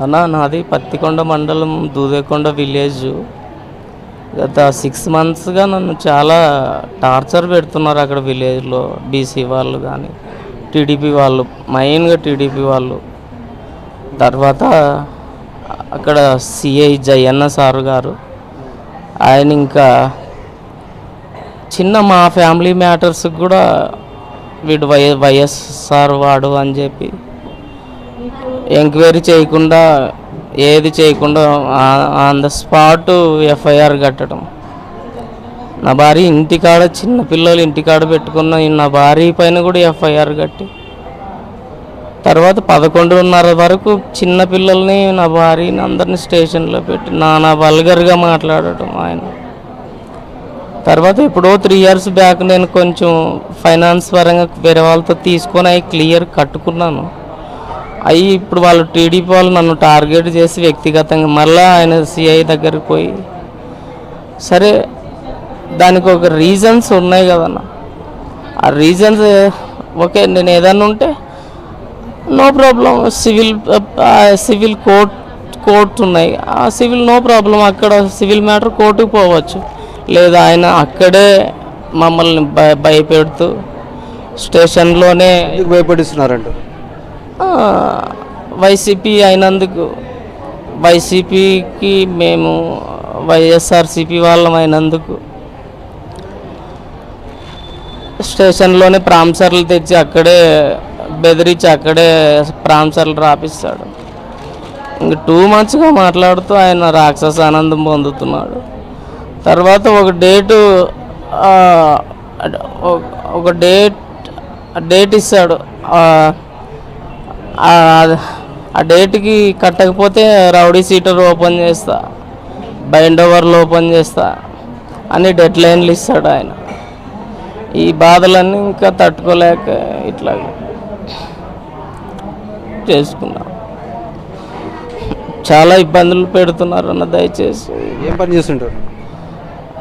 అన్నా నాది పత్తికొండ మండలం దూదేకొండ విలేజ్. గత 6 మంత్స్గా నన్ను చాలా టార్చర్ పెడుతున్నారు అక్కడ విలేజ్లో. బీసీ వాళ్ళు కానీ టీడీపీ వాళ్ళు, మెయిన్గా టీడీపీ వాళ్ళు. తర్వాత అక్కడ సిఐ జయన్న సారు గారు, ఆయన ఇంకా చిన్న మా ఫ్యామిలీ మ్యాటర్స్కి కూడా వీడు వైఎస్ఆర్ వాడు అని చెప్పి ఎంక్వైరీ చేయకుండా, ఏది చేయకుండా ఆన్ ద స్పాట్ ఎఫ్ఐఆర్ కట్టడం. నా భార్య ఇంటికాడ, చిన్నపిల్లలు ఇంటికాడ పెట్టుకున్న నా భార్య పైన కూడా ఎఫ్ఐఆర్ కట్టి, తర్వాత 11:30 వరకు చిన్నపిల్లల్ని, నా భార్యని అందరినీ స్టేషన్లో పెట్టి నానా వల్గర్గా మాట్లాడటం ఆయన. తర్వాత ఎప్పుడో 3 years బ్యాక్ నేను కొంచెం ఫైనాన్స్ పరంగా వేరే వాళ్ళతో తీసుకొని అవి క్లియర్ కట్టుకున్నాను. అవి ఇప్పుడు వాళ్ళు టీడీపీ వాళ్ళు నన్ను టార్గెట్ చేసి వ్యక్తిగతంగా మళ్ళీ ఆయన సిఐ దగ్గరికి పోయి, సరే దానికి ఒక రీజన్స్ ఉన్నాయి కదన్న, ఆ రీజన్స్ ఓకే, నేను ఏదన్నా ఉంటే నో ప్రాబ్లం, సివిల్ కోర్ట్ ఉన్నాయి, ఆ సివిల్ నో ప్రాబ్లం, అక్కడ సివిల్ మ్యాటర్ కోర్టుకు పోవచ్చు. లేదా ఆయన అక్కడే మమ్మల్ని భయపెడుతూ స్టేషన్లోనే భయపడిస్తున్నారంట. వైసీపీ అయినందుకు, వైసీపీకి మేము వైఎస్ఆర్సీపీ వాళ్ళం అయినందుకు స్టేషన్లోనే ప్రాంసర్లు తెచ్చి అక్కడే బెదిరించి అక్కడే ప్రాంసర్లు రాపిస్తాడు. ఇంక 2 monthsగా మాట్లాడుతూ ఆయన రాక్షస ఆనందం పొందుతున్నాడు. తర్వాత ఒక డేట్ ఇస్తాడు. ఆ డేట్కి కట్టకపోతే రౌడీ సీటర్ ఓపెన్ చేస్తా, బైండ్ ఓవర్లు ఓపెన్ చేస్తా అని డెడ్ లైన్లు ఇస్తాడు ఆయన. ఈ బాధలన్నీ ఇంకా తట్టుకోలేక ఇట్లా చేసుకున్నా. చాలా ఇబ్బందులు పెడుతున్నారు అన్న. దయచేసి. ఏం పని చేస్తుంటారు?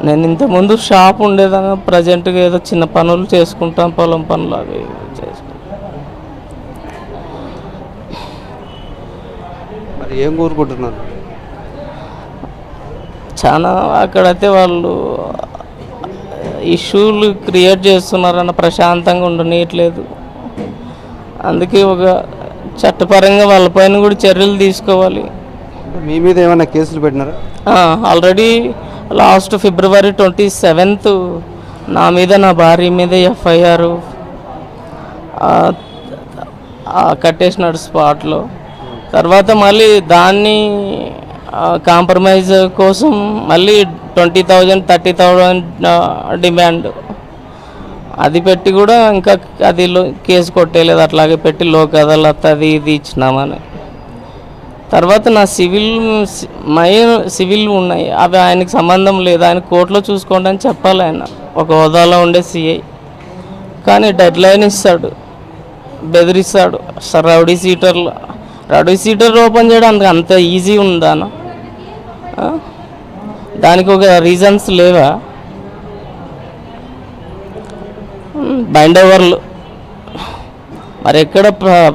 నేను ఇంతకుముందు షాప్ ఉండేదాన్ని, ప్రజెంట్గా ఏదో చిన్న పనులు చేసుకుంటాం, పొలం పనులు అవి చేసుకుంటాం. మరి ఏం కోరుకుంటున్నారు? చాలా అక్కడైతే వాళ్ళు ఇష్యూలు క్రియేట్ చేస్తున్నారన్న, ప్రశాంతంగా ఉండనీయట్లేదు. అందుకే ఒక చట్టపరంగా వాళ్ళపైన కూడా చర్యలు తీసుకోవాలి. మీ మీద ఏమైనా కేసులు పెట్టినారా? ఆల్రెడీ లాస్ట్ February 27th నా మీద, నా భార్య మీద ఎఫ్ఐఆర్ కట్టేసినాడు స్పాట్లో. తర్వాత మళ్ళీ దాన్ని కాంప్రమైజ్ కోసం మళ్ళీ 20,000 30,000 డిమాండ్. అది పెట్టి కూడా ఇంకా అది కేసు కొట్టేయలేదు, అట్లాగే పెట్టి లోక్ అదాలత్ అది ఇది ఇచ్చినామని. తర్వాత నా సివిల్ ఉన్నాయి, అవి ఆయనకి సంబంధం లేదు, ఆయన కోర్టులో చూసుకోండి అని చెప్పాలి ఆయన, ఒక హోదాలో ఉండే సిఐ. కానీ డెడ్ లైన్ ఇస్తాడు, బెదిరిస్తాడు. రౌడీ సీటర్ ఓపెన్ చేయడానికి అంత ఈజీ ఉందా? దానికి ఒక రీజన్స్ లేవా? బైండ్ ఓవర్లు మరి ఎక్కడ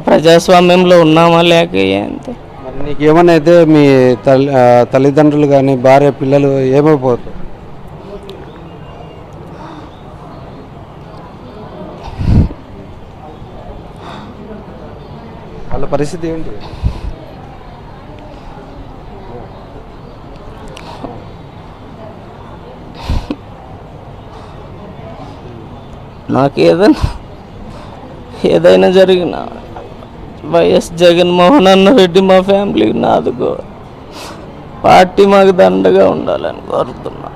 ప్రజాస్వామ్యంలో ఉన్నామా లేక అంతే. నీకేమన్నా అయితే మీ తల్లిదండ్రులు కానీ భార్య పిల్లలు ఏమైపోతారు? వాళ్ళ పరిస్థితి ఏంటి? నాకు ఏదైనా జరిగిన వైఎస్ జగన్మోహన్ రెడ్డి మా ఫ్యామిలీకి నాదుకో, పార్టీ మాకు దండగా ఉండాలని కోరుతున్నా.